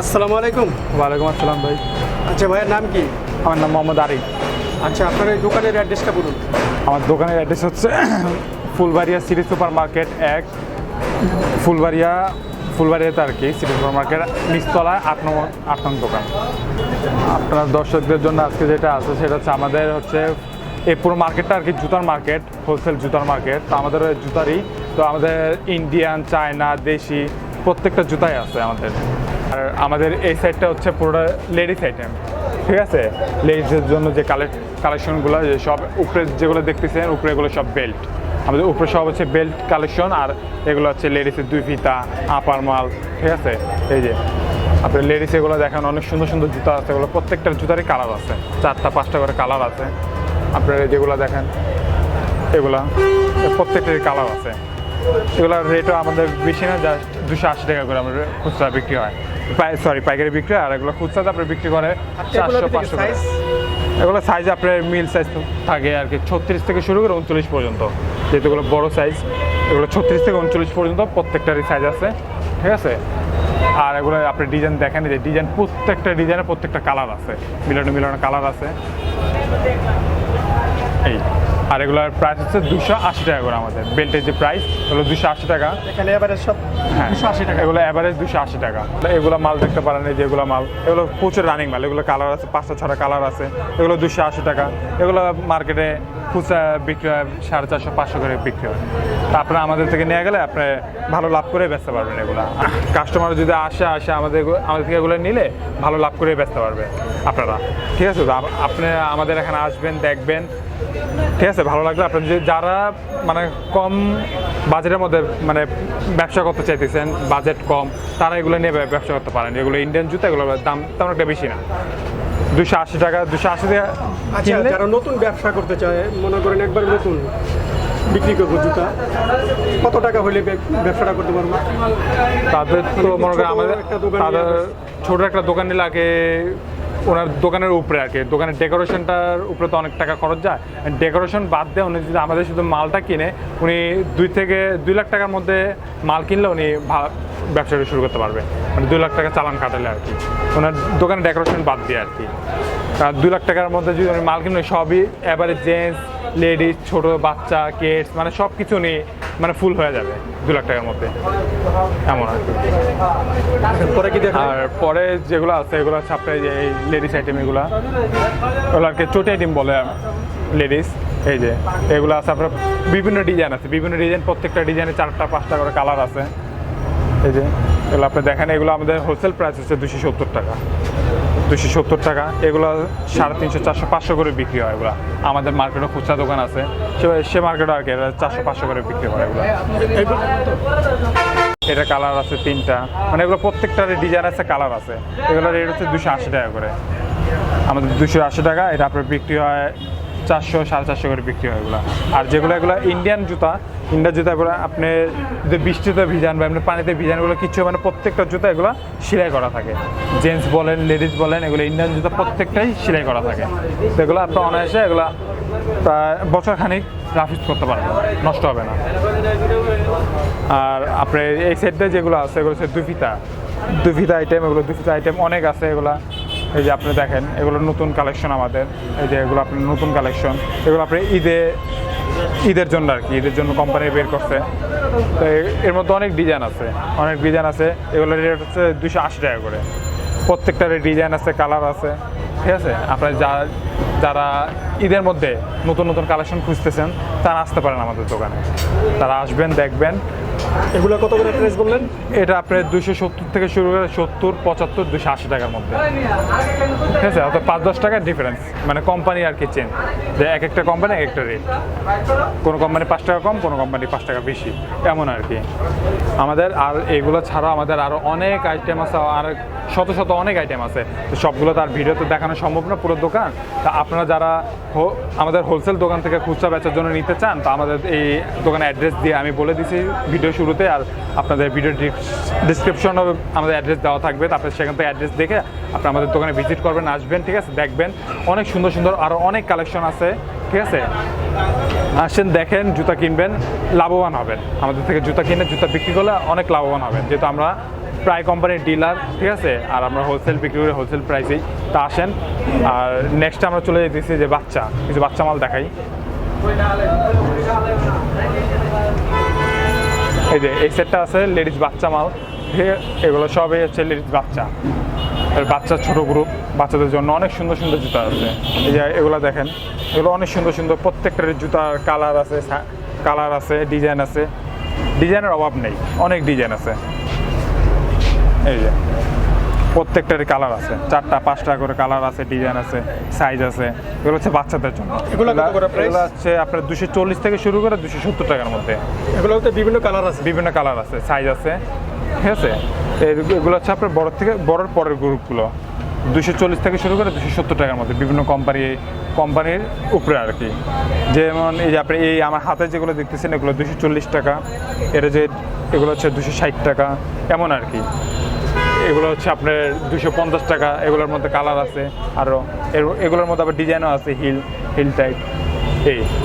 আসসালামু আলাইকুম। ওয়ালাইকুম আসসালাম ভাই। আচ্ছা ভাইয়ের নাম কি? আমার নাম মোহাম্মদ আরিফ। আচ্ছা আপনার এই দোকানের অ্যাড্রেসটা বলুন। আমার দোকানের অ্যাড্রেস হচ্ছে ফুলবাড়িয়া সিটি সুপার মার্কেট 1, ফুলবাড়িয়াতে আর কি সিটি সুপার মার্কেট নিচতলায় 8 নং দোকান। আপনার দর্শকদের জন্য আজকে যেটা আছে সেটা হচ্ছে আমাদের হচ্ছে এই পুরো মার্কেটটা আর কি জুতার মার্কেট, হোলসেল জুতার মার্কেট। তো আমাদের জুতারই তো আমাদের ইন্ডিয়ান, চায়না, দেশি প্রত্যেকটা জুতাই আছে আমাদের। আর আমাদের এই সাইডটা হচ্ছে পুরোটা লেডিস আইটেম, ঠিক আছে। লেডিসের জন্য যে কালেকশনগুলো সব উপরে যেগুলো দেখতেছেন, উপরে এগুলো সব বেল্ট। আমাদের উপরে সব হচ্ছে বেল্ট কালেকশন, আর এগুলো হচ্ছে লেডিসের 2 ফিতা, আপার মাল, ঠিক আছে। এই যে আপনার লেডিস এগুলো দেখেন, অনেক সুন্দর সুন্দর জুতা আছে। এগুলো প্রত্যেকটার জুতারই কালার আছে, 4টা-5টা করে কালার আছে। আপনার যেগুলো দেখেন এগুলা প্রত্যেকটারই কালার আছে। এগুলোর রেটও আমাদের বেশি না, জাস্ট 280 টাকা করে আমাদের খুচরা বিক্রি হয়, পাইকারি বিক্রি হয়। আর এগুলো খুচরাতে আপনার বিক্রি করে 400-500 করে। এগুলো সাইজ আপনার মিল সাইজ থাকে আর কি, 36 থেকে শুরু করে 39 পর্যন্ত। যেহেতু এগুলো বড় সাইজ, এগুলো 36 থেকে 39 পর্যন্ত প্রত্যেকটারই সাইজ আছে, ঠিক আছে। আর এগুলো আপনি ডিজাইন দেখেন, যে ডিজাইন প্রত্যেকটা ডিজাইনের প্রত্যেকটা কালার আছে, মিলানো কালার আছে এই। আর এগুলোর প্রাইস হচ্ছে 280 টাকা করে। আমাদের বেল্টের যে প্রাইস হলো 280 টাকা। এখানে এভারেজ সব 280 টাকা। এগুলো এভারেজ 280 টাকা। এগুলো মাল দেখতে পারেন, এই যে এগুলো মাল, এগুলো প্রচুর রানিং মাল। এগুলো কালার আছে 5টা-6টা কালার আছে। এগুলো 280 টাকা। এগুলো মার্কেটে খুচরা বিক্রি হয় 450-500 করে বিক্রি হয়। তা আপনারা আমাদের থেকে নিয়ে গেলে আপনি ভালো লাভ করে বেচতে পারবেন। এগুলো কাস্টমার যদি আসে আমাদের থেকে এগুলো নিলে ভালো লাভ করে বেচতে পারবে আপনারা, ঠিক আছে। তো আপনি আমাদের এখানে আসবেন, দেখবেন, ঠিক আছে। ভালো লাগবে। আপনার যদি যারা মানে কম বাজেটের মধ্যে মানে ব্যবসা করতে চাইতেছেন, বাজেট কম, তারা এগুলো নিয়ে ব্যবসা করতে পারেন। এগুলো ইন্ডিয়ান জুতা, এগুলোর দাম তেমন একটা বেশি না, 280 টাকা। 280 টাকা। আচ্ছা যারা নতুন ব্যবসা করতে চায়, মনে করেন একবার নতুন বিক্রি করবো জুতা, কত টাকা হলে ব্যবসাটা করতে পারবো? তাদের তো মনে করেন তাদের ছোট একটা দোকান নিলে আগে ওনার দোকানের উপরে আর কি, দোকানের ডেকোরেশনটার উপরে তো অনেক টাকা খরচ যায়। ডেকোরেশন বাদ দিয়ে উনি যদি আমাদের শুধু মালটা কিনে, উনি 2 লাখ টাকার মধ্যে মাল কিনলে উনি ব্যবসাটা শুরু করতে পারবে। মানে 2 লাখ টাকা চালান কাটালে আর কি, ওনার দোকানের ডেকোরেশন বাদ দিয়ে আর কি। 2 লাখ টাকার মধ্যে যদি উনি মাল কিনে, সবই এবারে জেন্টস, লেডিস, ছোট বাচ্চা, কিডস, মানে সব কিছু নিয়ে মানে ফুল হয়ে যাবে 2 লাখ টাকার মধ্যে, এমন আর কি। পরে কি দেখেন? আর পরে যেগুলো আছে এগুলো হচ্ছে আপনার যে এই লেডিস আইটেম, এগুলো আর কি চটি আইটেম বলে লেডিস। এই যে এগুলো আছে আপনার বিভিন্ন ডিজাইন আছে, বিভিন্ন ডিজাইন, প্রত্যেকটা ডিজাইনে 4টা-5টা করে কালার আছে। এই যে এগুলো আপনি দেখেন, এগুলো আমাদের হোলসেল প্রাইস হচ্ছে 270 টাকা। 270 টাকা। এগুলো 350, 400, 500 করে বিক্রি হয়। এগুলো আমাদের মার্কেটে খুচরা দোকান আছে, সে মার্কেটে আর কি 400-500 করে বিক্রি হয় এগুলো। এটা কালার আছে 3টা, মানে এগুলো প্রত্যেকটার ডিজাইন আছে, কালার আছে। এগুলোর রেট হচ্ছে 280 টাকা করে। আমাদের 280 টাকা। এটা আপনার বিক্রি হয় 400-450 করে বিক্রি হয় এগুলো। আর এগুলো ইন্ডিয়ান জুতা এগুলো আপনি যদি বৃষ্টিতে ভিজান বা এমনি পানিতে ভিজান, এগুলো কিছু মানে প্রত্যেকটা জুতা এগুলো সেলাই করা থাকে। জেন্টস বলেন, লেডিস বলেন, এগুলো ইন্ডিয়ান জুতা প্রত্যেকটাই সেলাই করা থাকে। তো এগুলো আপনার অনায়াসে এগুলো প্রায় বছরখানিক রাফ-ইউজ করতে পারবেন, নষ্ট হবে না। আর আপনার এই সেটটা যেগুলো আছে এগুলো হচ্ছে 2 ফিতা আইটেম। এগুলো 2 ফিতা আইটেম অনেক আছে এগুলা। এই যে আপনি দেখেন, এগুলো নতুন কালেকশন আমাদের। এই যে এগুলো আপনার নতুন কালেকশন, এগুলো আপনি ঈদের জন্য আর কি, ঈদের জন্য কোম্পানি বের করছে। তো এর মধ্যে অনেক ডিজাইন আছে। এগুলোর রেট হচ্ছে 280 টাকা করে। প্রত্যেকটার ডিজাইন আছে, কালার আছে, ঠিক আছে। আপনার যারা ঈদের মধ্যে নতুন কালেকশন খুঁজতেছেন, তারা আসতে পারেন আমাদের দোকানে। তারা আসবেন, দেখবেন। এগুলো কত করে প্রাইস বললেন? এটা আপনার 270 থেকে শুরু করে 70, 75, 280 টাকার মধ্যে, ঠিক আছে। অর্থাৎ 5-10 টাকার ডিফারেন্স, মানে কোম্পানি আর কি চেঞ্জ, যে এক একটা কোম্পানি এক একটা রেট। কোনো কোম্পানি 5 টাকা কম, কোনো কোম্পানি 5 টাকা বেশি, এমন আর কি আমাদের। আর এগুলো ছাড়াও আমাদের আরও অনেক আইটেম আছে, আর শত অনেক আইটেম আছে। তো সবগুলো তার ভিডিওতে দেখানো সম্ভব না, পুরো দোকান। তা আপনারা যারা আমাদের হোলসেল দোকান থেকে খুচরা বেচার জন্য নিতে চান, তো আমাদের এই দোকানের অ্যাড্রেস দিয়ে আমি বলে দিছি ভিডিও শুরুতে, আর আপনাদের ভিডিও ডিসক্রিপশনও আমাদের অ্যাড্রেস দেওয়া থাকবে। তারপরে সেখান থেকে অ্যাড্রেস দেখে আপনি আমাদের দোকানে ভিজিট করবেন, আসবেন, ঠিক আছে। দেখবেন অনেক সুন্দর আরও অনেক কালেকশন আছে, ঠিক আছে। আসেন, দেখেন, জুতা কিনবেন, লাভবান হবেন। আমাদের থেকে জুতা কিনে জুতা বিক্রি করলে অনেক লাভবান হবেন, যেহেতু আমরা প্রায় কোম্পানির ডিলার, ঠিক আছে, আর আমরা হোলসেল বিক্রি করি হোলসেল প্রাইসেই। তা আসেন। আর নেক্সট আমরা চলে যেতেছি যে কিছু বাচ্চা মাল দেখাই। এই যে এই সেটটা আছে লেডিস বাচ্চা মাল, এগুলো সবই হচ্ছে লেডিস বাচ্চা, বাচ্চার ছোট গ্রুপ, বাচ্চাদের জন্য অনেক সুন্দর সুন্দর জুতা আছে। এই যে এগুলো দেখেন, এগুলো অনেক সুন্দর সুন্দর, প্রত্যেকটার জুতার কালার আছে, ডিজাইন আছে, ডিজাইনের অভাব নেই, অনেক ডিজাইন আছে। এই যে প্রত্যেকটারই কালার আছে, 4টা 5টা করে কালার আছে, ডিজাইন আছে, সাইজ আছে। এগুলো হচ্ছে বাচ্চাদের জন্য। এগুলো কত করে প্রাইস? এগুলো হচ্ছে আপনার 240 থেকে শুরু করে 270 টাকার মধ্যে। এগুলোতে বিভিন্ন কালার আছে, বিভিন্ন কালার আছে, সাইজ আছে, ঠিক আছে। এগুলো হচ্ছে আপনার বড়োর পরের গ্রুপগুলো 240 থেকে শুরু করে 270 টাকার মধ্যে, বিভিন্ন কোম্পানির উপরে আর কি। যেমন এই যে আপনি এই আমার হাতে যেগুলো দেখতেছেন এগুলো 240 টাকা, এগুলো হচ্ছে 260 টাকা, এমন আর কি। এগুলো হচ্ছে আপনার 250 টাকা। এগুলোর মধ্যে কালার আছে আরও, এগুলোর মধ্যে আবার ডিজাইনও আছে, হিল টাইপ।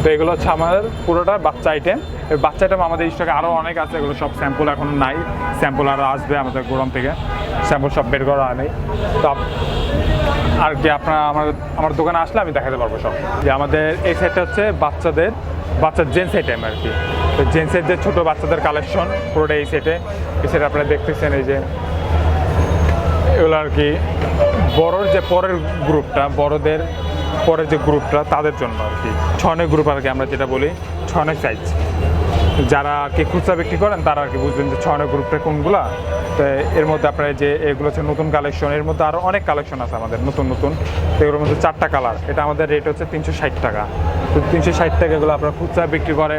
তো এগুলো হচ্ছে আমাদের পুরোটা বাচ্চা আইটেম। এই বাচ্চা আইটেম আমাদের স্টকে আরও অনেক আছে, এগুলো সব স্যাম্পল এখন নাই, স্যাম্পল আরও আসবে আমাদের গোডাউন থেকে, স্যাম্পল সব বের করা নেই। তো আর কি আপনারা আমার দোকানে আসলে আমি দেখাতে পারবো সব। যে আমাদের এই সাইডটা হচ্ছে বাচ্চার জেন্টস আইটেম আর কি। তো জেন্টসের যে ছোটো বাচ্চাদের কালেকশন পুরোটা এই সেটে আপনারা দেখতেছেন। এই যে এগুলো আর কি বড়োর যে পরের গ্রুপটা, বড়দের পরের যে গ্রুপটা তাদের জন্য আর কি, 6 গ্রুপ আর কি আমরা যেটা বলি, 6 সাইজ। যারা আর কি খুচরা বিক্রি করেন তারা আর কি বুঝবেন যে 6 গ্রুপটা কোনগুলা। তো এর মধ্যে আপনার যে এগুলো হচ্ছে নতুন কালেকশন, এর মধ্যে আরও অনেক কালেকশন আছে আমাদের নতুন। এগুলোর মধ্যে 4টা কালার। এটা আমাদের রেট হচ্ছে 360 টাকা। তো 360 টাকা এগুলো আপনার খুচরা বিক্রি করে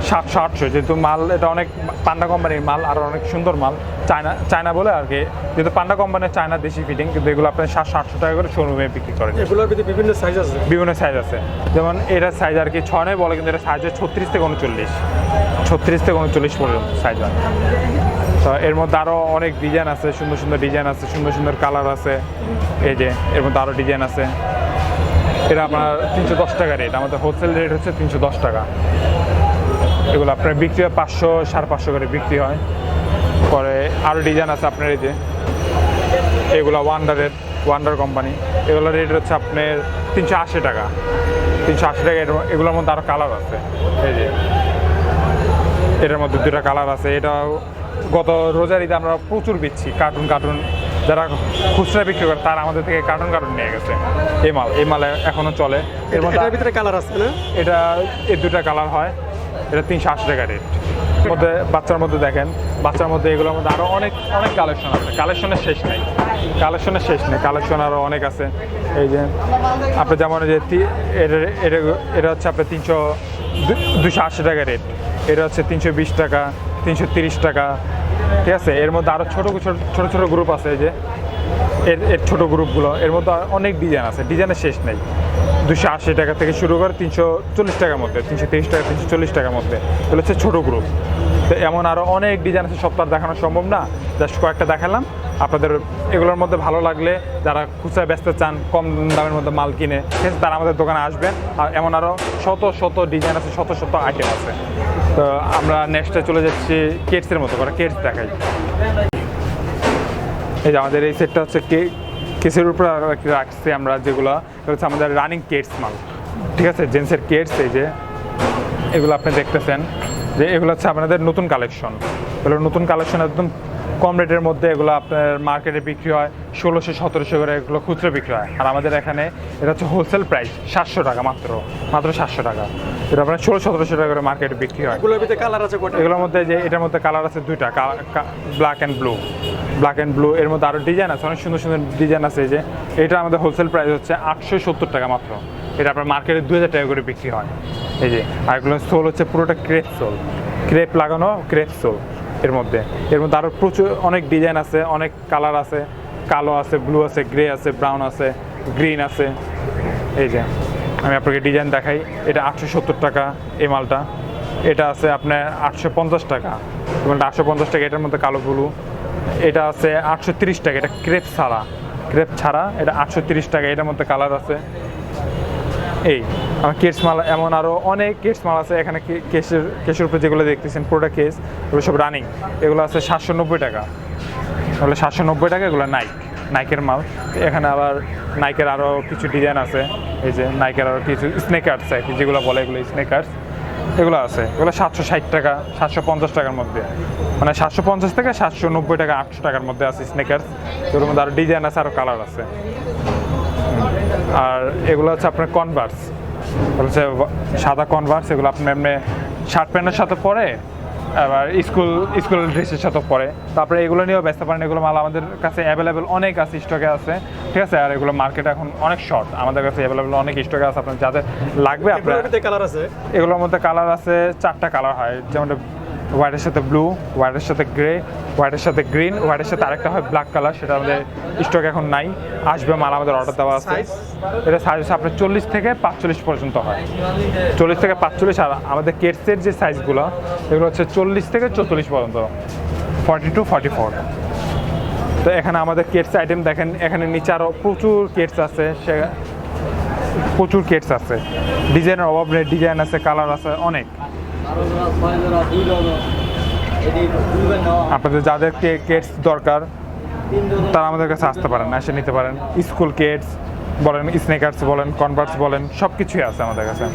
700-800, যেহেতু মাল এটা অনেক পান্ডা কোম্পানির মাল, আর অনেক সুন্দর মাল, চায়না বলে আর কি, যেহেতু পান্ডা কোম্পানির চায়না দেশি ফিটিং, কিন্তু এগুলো আপনার 700-800 টাকা করে শোরুমে বিক্রি করেন। এগুলোর ভিতরে বিভিন্ন সাইজ আছে, বিভিন্ন সাইজ আছে। যেমন এটার সাইজ আর কি 6 বলে, কিন্তু এটা সাইজ 36 থেকে 39 পর্যন্ত সাইজ হয়। তো এর মধ্যে আরও অনেক ডিজাইন আছে, সুন্দর সুন্দর ডিজাইন আছে, সুন্দর সুন্দর কালার আছে। এই যে এর মধ্যে আরও ডিজাইন আছে। এটা আপনার 310 টাকা রেট, আমাদের হোলসেল রেট হচ্ছে 310 টাকা। এগুলো আপনার বিক্রি হয় 500-550 করে বিক্রি হয়। পরে আরও ডিজাইন আছে আপনার, এই যে এগুলো ওয়ান্ডার কোম্পানি, এগুলোর রেট হচ্ছে আপনার 380 টাকা। 380 টাকা। এগুলোর মধ্যে আরও কালার আছে। এই যে এটার মধ্যে 2টা কালার আছে। এটা গত রোজার ঈদে আমরা প্রচুর বেচছি, কার্টুন যারা খুচরা বিক্রি করে তারা আমাদের থেকে কার্টুন নিয়ে গেছে। এই মাল এখনও চলে। এর মধ্যে ভিতরে কালার আছে না? এটা 2টা কালার হয়। এটা 380 টাকা রেট। মধ্যে বাচ্চার মধ্যে দেখেন, বাচ্চার মধ্যে এগুলোর মধ্যে আরও অনেক কালেকশন আছে, কালেকশনের শেষ নেই, কালেকশন আরও অনেক আছে। এই যে আপনি যেমন যে এটা হচ্ছে আপনার 280 টাকা রেট, এটা হচ্ছে 320 টাকা, 330 টাকা, ঠিক আছে। এর মধ্যে আরও ছোটো গ্রুপ আছে। এই যে এর ছোটো গ্রুপগুলো, এর মধ্যে অনেক ডিজাইন আছে, ডিজাইনের শেষ নেই। 280 টাকা থেকে শুরু করে 340 টাকার মধ্যে, 330 টাকা, 340 টাকার মধ্যে, এগুলো হচ্ছে ছোটো গ্রুপ। তো এমন আরও অনেক ডিজাইন আছে, সব তো আর দেখানো সম্ভব না, জাস্ট কয়েকটা দেখালাম আপনাদের। এগুলোর মধ্যে ভালো লাগলে যারা খুচরা বেচতে চান, কম দামের মধ্যে মাল কিনে, ঠিক আছে, তারা আমাদের দোকানে আসবেন। আর এমন আরও শত ডিজাইন আছে, শত আইটেম আছে। তো আমরা নেক্সটে চলে যাচ্ছি কেটসের মতো করে, কেটস দেখাই। এই যে আমাদের এই সেটটা হচ্ছে কেসের উপরে রাখছি আমরা, যেগুলো হচ্ছে আমাদের রানিং কেটস মাল, ঠিক আছে, জেন্টসের কেটস। এই যে এগুলো আপনি দেখতেছেন যে এগুলো হচ্ছে আপনাদের নতুন কালেকশন। এগুলো নতুন কালেকশন, একদম কম রেটের মধ্যে। এগুলো আপনার মার্কেটে বিক্রি হয় 1600-1700 করে, এগুলো খুচরো বিক্রি হয়। আর আমাদের এখানে এটা হচ্ছে হোলসেল প্রাইস 700 টাকা, মাত্র 700 টাকা। এটা আপনার 1600-1700 টাকা করে মার্কেটে বিক্রি হয়। এগুলোর ভিতরে কালার আছে কয়টা? এগুলোর মধ্যে যে এটার মধ্যে কালার আছে 2টা, ব্ল্যাক অ্যান্ড ব্লু। এর মধ্যে আরও ডিজাইন আছে, অনেক সুন্দর ডিজাইন আছে। যে এটা আমাদের হোলসেল প্রাইস হচ্ছে 870 টাকা মাত্র। এটা আপনার মার্কেটে 2000 টাকা করে বিক্রি হয়। এই যে আর এগুলো সোল হচ্ছে পুরোটা ক্রেপ লাগানো সোল। এর মধ্যে আরও প্রচুর অনেক ডিজাইন আছে, অনেক কালার আছে, কালো আছে, ব্লু আছে, গ্রে আছে, ব্রাউন আছে, গ্রিন আছে। এই যে আমি আপনাকে ডিজাইন দেখাই। এটা 870 টাকা এই মালটা। এটা আছে আপনার 850 টাকা, মালটা 850 টাকা। এটার মধ্যে কালো ব্লু। এটা আছে 830 টাকা, এটা ক্রেপ ছাড়া এটা 830 টাকা। এটার মধ্যে কালার আছে। এই আমার কেস মাল, এমন আরও অনেক কেস মাল আছে এখানে। কেসের উপরে যেগুলো দেখতেছেন পুরোটা কেস, এগুলো সব রানিং। এগুলো আছে 790 টাকা। এগুলো 790 টাকা, এগুলো নাইকের মাল। এখানে আবার নাইকের আরও কিছু ডিজাইন আছে, এই যে নাইকের আরও কিছু স্নেকার্স আর কি, যেগুলো বলে এগুলো স্নেকার্স, এগুলো আছে। এগুলো 760 টাকা, 750 টাকার মধ্যে, মানে 750 থেকে 790 টাকা, 800 টাকার মধ্যে আছে স্নেকার্স। এগুলোর মধ্যে আরও ডিজাইন আছে, আরও কালার আছে। আর এগুলো হচ্ছে আপনার কনভার্স, হচ্ছে সাদা কনভার্স। এগুলো আপনি এমনি শার্ট প্যান্টের সাথে পরে, আবার স্কুল ড্রেসের সাথে পরে। তারপরে এগুলো নিয়েও ব্যস্ত পারেন। এগুলো মাল আমাদের কাছে অ্যাভেলেবেল অনেক আছে, স্টকে আছে, ঠিক আছে। আর এগুলো মার্কেট এখন অনেক শর্ট, আমাদের কাছে অ্যাভেলেবেল অনেক স্টকে আছে। আপনার যাদের লাগবে আপনার, কালার আছে, এগুলোর মধ্যে কালার আছে 4টা কালার হয়, যেমন হোয়াইটের সাথে ব্লু, হোয়াইটের সাথে গ্রে, হোয়াইটের সাথে গ্রিন, হোয়াইটের সাথে আরেকটা হয় ব্ল্যাক কালার, সেটা আমাদের স্টক এখন নাই, আসবে মাল, আমাদের অর্ডার দেওয়া আছে। এটা সাইজ হচ্ছে আপনার 40 থেকে 45 পর্যন্ত হয়, 40 থেকে 45। আর আমাদের কেটসের যে সাইজগুলো, এগুলো হচ্ছে 40 থেকে 44 পর্যন্ত, 40 to 44। তো এখানে আমাদের কেটস আইটেম দেখেন, এখানে নিচে আরও প্রচুর কেটস আছে, প্রচুর কেটস আছে, ডিজাইনের অভাব নেই, ডিজাইন আছে, কালার আছে অনেক। আপনাদের যাদের কেটস দরকার তারা আমাদের কাছে আসতে পারেন, এসে নিতে পারেন। স্কুল কেটস বলেন, স্নেকার্স বলেন, কনভার্স বলেন, সব কিছুই আছে আমাদের কাছে।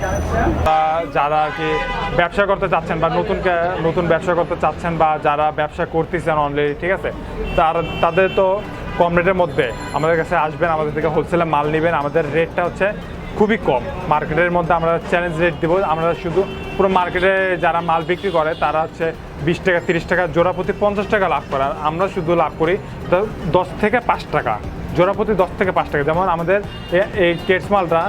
যারা আর কি ব্যবসা করতে চাচ্ছেন বা নতুন ব্যবসা করতে চাচ্ছেন, বা যারা ব্যবসা করতেছেন অলরেডি, ঠিক আছে, তাদের তো কম রেটের মধ্যে আমাদের কাছে আসবেন, আমাদের থেকে হোলসেলে মাল নেবেন। আমাদের রেটটা হচ্ছে খুবই কম, মার্কেটের মধ্যে আমরা চ্যালেঞ্জ রেট দেবো। আমরা শুধু পুরো মার্কেটে যারা মাল বিক্রি করে তারা হচ্ছে 20 টাকা 30 টাকা জোড়া প্রতি 50 টাকা লাভ করে, আর আমরা শুধু লাভ করি 10 থেকে 5 টাকা জোড়া প্রতি, 10 থেকে 5 টাকা। যেমন আমাদের এই কেটস মালটা,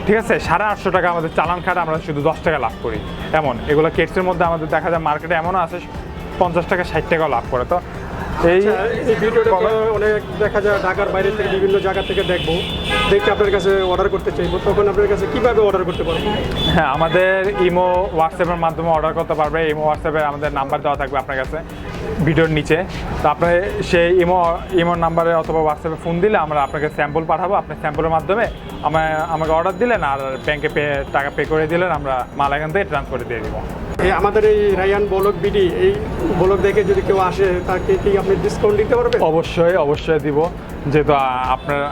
ঠিক আছে, 850 টাকা আমাদের চালান খাটে, আমরা শুধু 10 টাকা লাভ করি। এমন এগুলো কেটসের মধ্যে আমাদের দেখা যায় মার্কেটে এমনও আছে 50 টাকা 60 টাকাও লাভ করে। তো এই ভিডিওটা অনেক দেখা যায় ঢাকার বাইরে থেকে বিভিন্ন জায়গা থেকে দেখবো, দেখে আপনার কাছে অর্ডার করতে চাইবো, তখন আপনার কাছে কিভাবে অর্ডার করতে পারবো? হ্যাঁ, আমাদের ইমো হোয়াটসঅ্যাপের মাধ্যমে অর্ডার করতে পারবে। ইমো হোয়াটসঅ্যাপে আমাদের নাম্বার দেওয়া থাকবে আপনার কাছে ভিডিওর নিচে। তো আপনি সেই ইমোর নাম্বারে অথবা হোয়াটসঅ্যাপে ফোন দিলে আমরা আপনাকে স্যাম্পল পাঠাবো। আপনি স্যাম্পলের মাধ্যমে আমাকে অর্ডার দিলেন, আর ব্যাংকে টাকা পে করে দিলেন, আমরা মাল এখান থেকে ট্রান্সফার দিয়ে দিব। আমাদের এই রায়ান ব্লগ বিডি, এই ব্লগ দেখে যদি কেউ আসে, তাকে কি আপনি ডিসকাউন্ট দিতে পারবেন? অবশ্যই দিব, যেহেতু আপনারা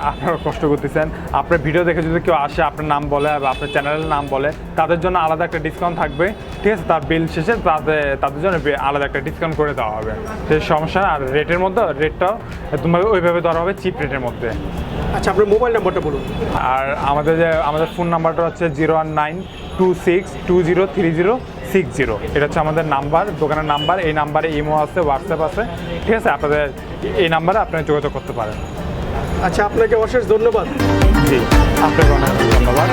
কষ্ট করতেছেন। আপনার ভিডিও দেখে যদি কেউ আসে, আপনার নাম বলে বা আপনার চ্যানেলের নাম বলে, তাদের জন্য আলাদা একটা ডিসকাউন্ট থাকবে, ঠিক আছে। তার বিল শেষে তাদের জন্য আলাদা একটা ডিসকাউন্ট করে দেওয়া হবে, সেই সমস্যা। আর রেটটাও তোমার ওইভাবে ধরা হবে, চিপ রেটের মধ্যে। আচ্ছা, আপনার মোবাইল নাম্বারটা বলুন। আর আমাদের ফোন নাম্বারটা হচ্ছে 01926203060। এটা হচ্ছে আমাদের নাম্বার, দোকানের নাম্বার। এই নাম্বারে ইমো আছে, হোয়াটসঅ্যাপ আছে, ঠিক আছে। আপনাদের এই নাম্বারে আপনারা যোগাযোগ করতে পারেন। আচ্ছা, আপনাকে অশেষ ধন্যবাদ। জি, আপনাকে অনেক ধন্যবাদ।